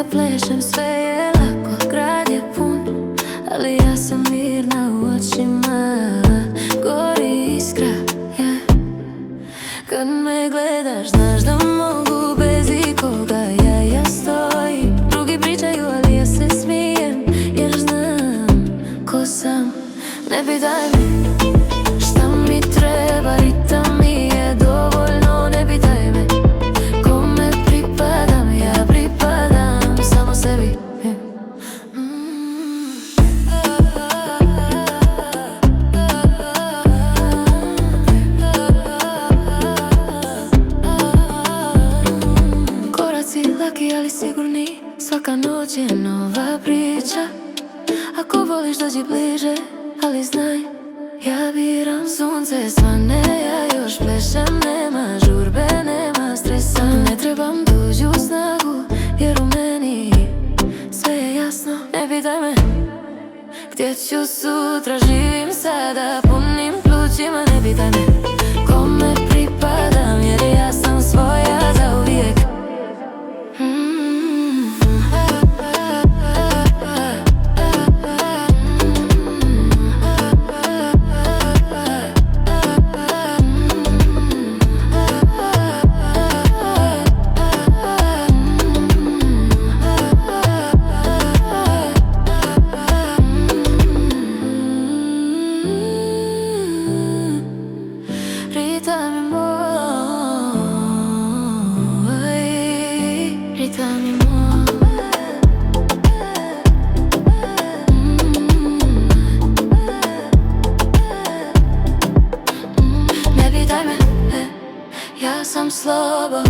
ka plešem, sve je lako, grad je pun, ali ja sam mirna u očima. Gori iskra, yeah. Kad me gledaš, znaš da mogu bez ikoga. Ja stojim, drugi pričaju, ali ja se smijem, jer znam ko sam. Ne pitaj me šta mi treba, ritam mi je dovoljno. Ne pitaj me kome pripadam, ja pripadam samo sebi. Koraci laki, ali sigurni, svaka noć je nova priča. Ako voliš dođi bliže, ali znaj, ja biram sunce svane. Ja još plešem, nema žurbe, nema stresa. Ne trebam tuđu snagu, jer u meni sve je jasno. Ne pitaj me gdje ću sutra, živim sada punim plućima. Ne pitaj me kome pripadam, jer ja sam svoja zauvijek. Ja sam slabo